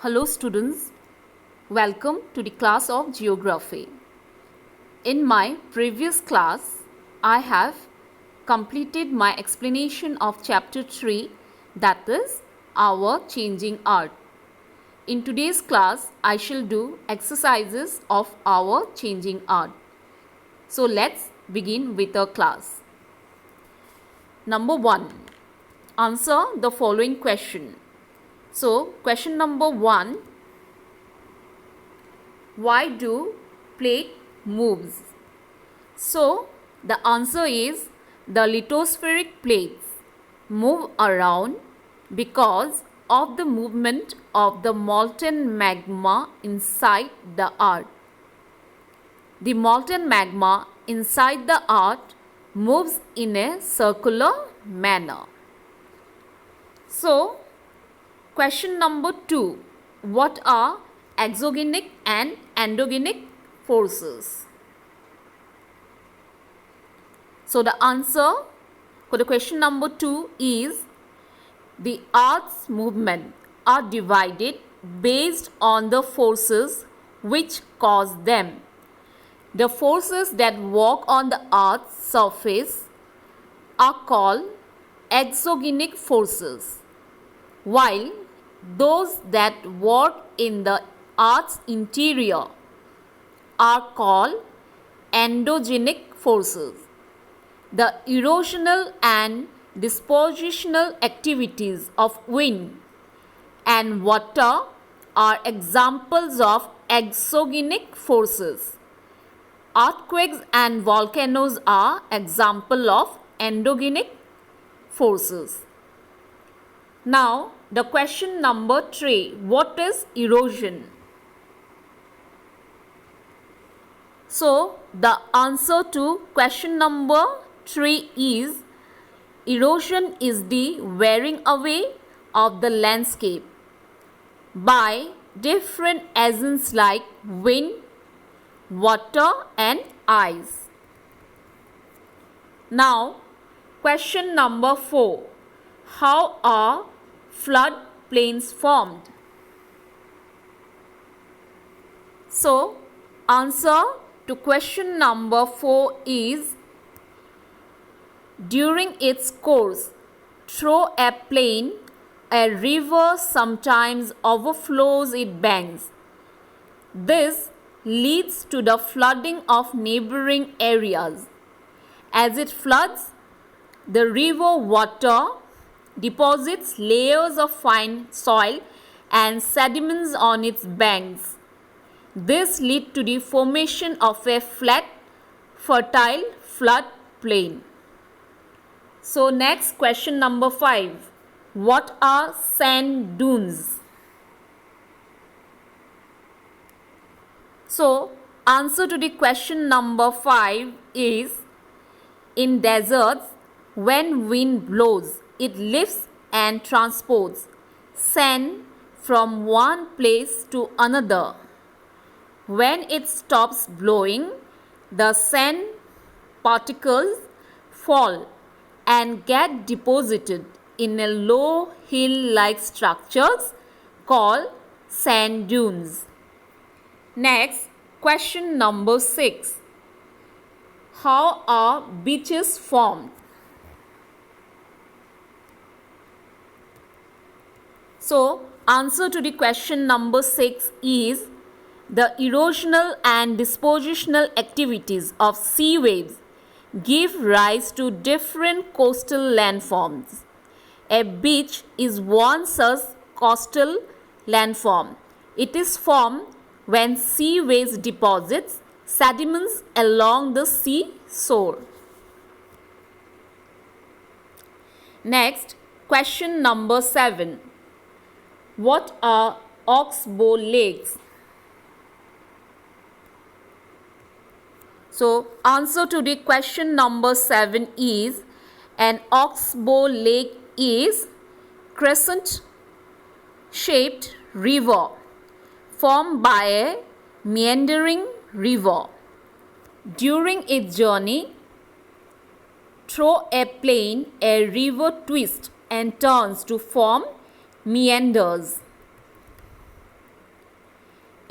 Hello students, welcome to the class of Geography. In my previous class, I have completed my explanation of chapter 3, that is our changing art. In today's class, I shall do exercises of our changing art. So let's begin with our class. Number 1. Answer the following question. So, question number 1. Why do plate moves? So, the answer is the lithospheric plates move around because of the movement of the molten magma inside the art. The molten magma inside the art moves in a circular manner. So, question number 2. What are exogenic and endogenic forces? So, the answer for the question number 2 is the art's movement are divided based on the forces which cause them. The forces that work on the art's surface are called exogenic forces, while those that work in the art's interior are called endogenic forces. The erosional and dispositional activities of wind and water are examples of exogenic forces. Earthquakes and volcanoes are examples of endogenic forces. Now, the question number 3. What is erosion? So, the answer to question number 3 is erosion is the wearing away of the landscape by different agents like wind, water and ice. Now, question number 4. How are flood plains formed? So, answer to question number 4 is during its course through a plain, a river sometimes overflows its banks. This leads to the flooding of neighboring areas. As it floods, the river water deposits layers of fine soil and sediments on its banks. This leads to the formation of a flat, fertile flood plain. So, next question number 5. What are sand dunes? So, answer to the question number 5 is in deserts, when wind blows, it lifts and transports sand from one place to another. When it stops blowing, the sand particles fall and get deposited in a low hill-like structures called sand dunes. Next, question number 6. How are beaches formed? So, answer to the question number 6 is the erosional and dispositional activities of sea waves give rise to different coastal landforms. A beach is one such coastal landform. It is formed when sea waves deposits sediments along the sea shore. Next, question number 7. What are oxbow lakes? So, answer to the question number 7 is an oxbow lake is crescent shaped river formed by a meandering river. During its journey through a plain, a river twists and turns to form meanders.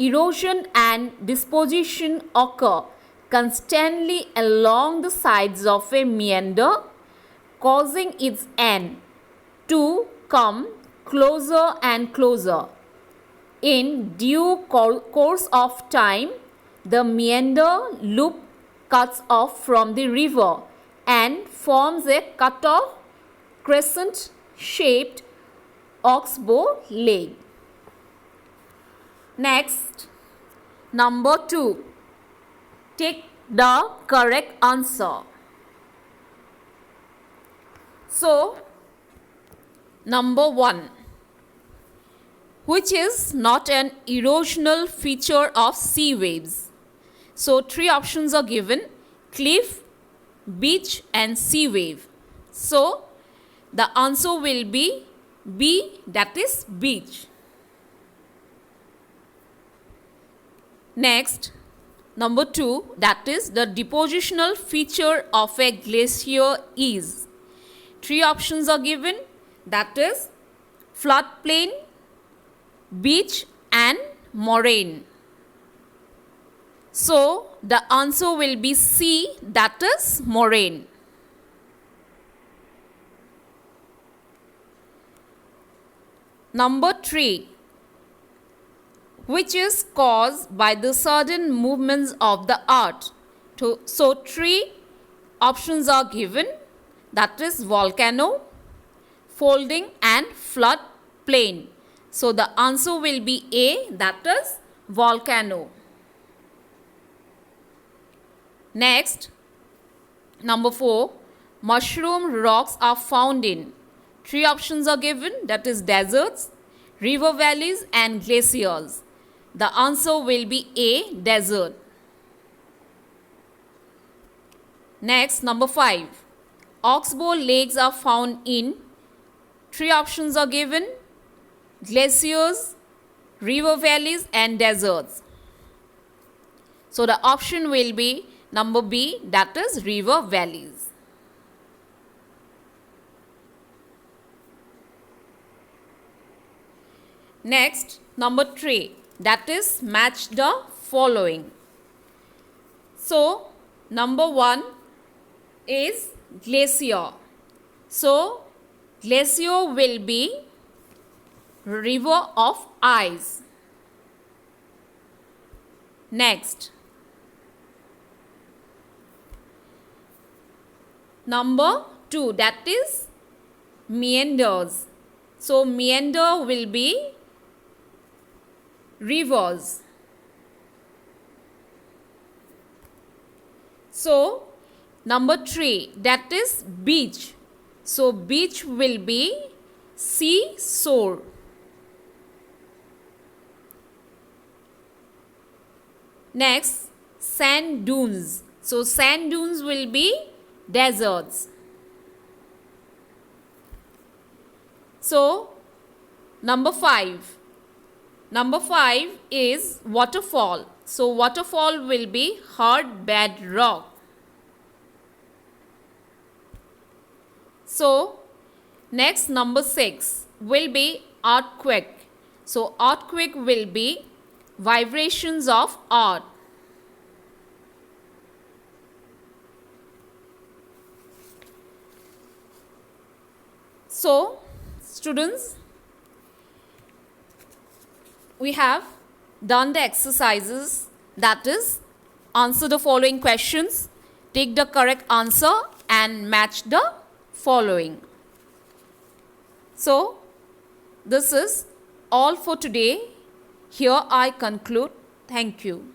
erosion and disposition occur constantly along the sides of a meander, causing its end to come closer and closer. In due course of time, the meander loop cuts off from the river and forms a cut-off crescent-shaped oxbow lake. Next, number 2. Take the correct answer. So, number 1. Which is not an erosional feature of sea waves? So, 3 options are given: cliff, beach and sea wave. So, the answer will be B, that is beach. Next, number 2, that is the depositional feature of a glacier is. 3 options are given, that is floodplain, beach and moraine. So, the answer will be C, that is moraine. Number 3, which is caused by the sudden movements of the earth. So, 3 options are given, that is volcano, folding and flood plain. So, the answer will be A, that is volcano. Next, number 4, mushroom rocks are found in. 3 options are given, that is deserts, river valleys and glaciers. The answer will be A, desert. Next, number 5, oxbow lakes are found in. 3 options are given, glaciers, river valleys and deserts. So, the option will be number B, that is river valleys. Next, number 3, that is match the following. So, number 1 is glacier. So, glacier will be river of ice. Next, number 2, that is meanders. So, meander will be rivers. So, number 3, that is beach. So, beach will be seashore. Next, sand dunes. So, sand dunes will be deserts. So, number 5. Number 5 is waterfall. So, waterfall will be hard bed rock. So, next number 6 will be earthquake. So, earthquake will be vibrations of earth. So, students, we have done the exercises, that is answer the following questions, take the correct answer and match the following. So, this is all for today. Here I conclude. Thank you.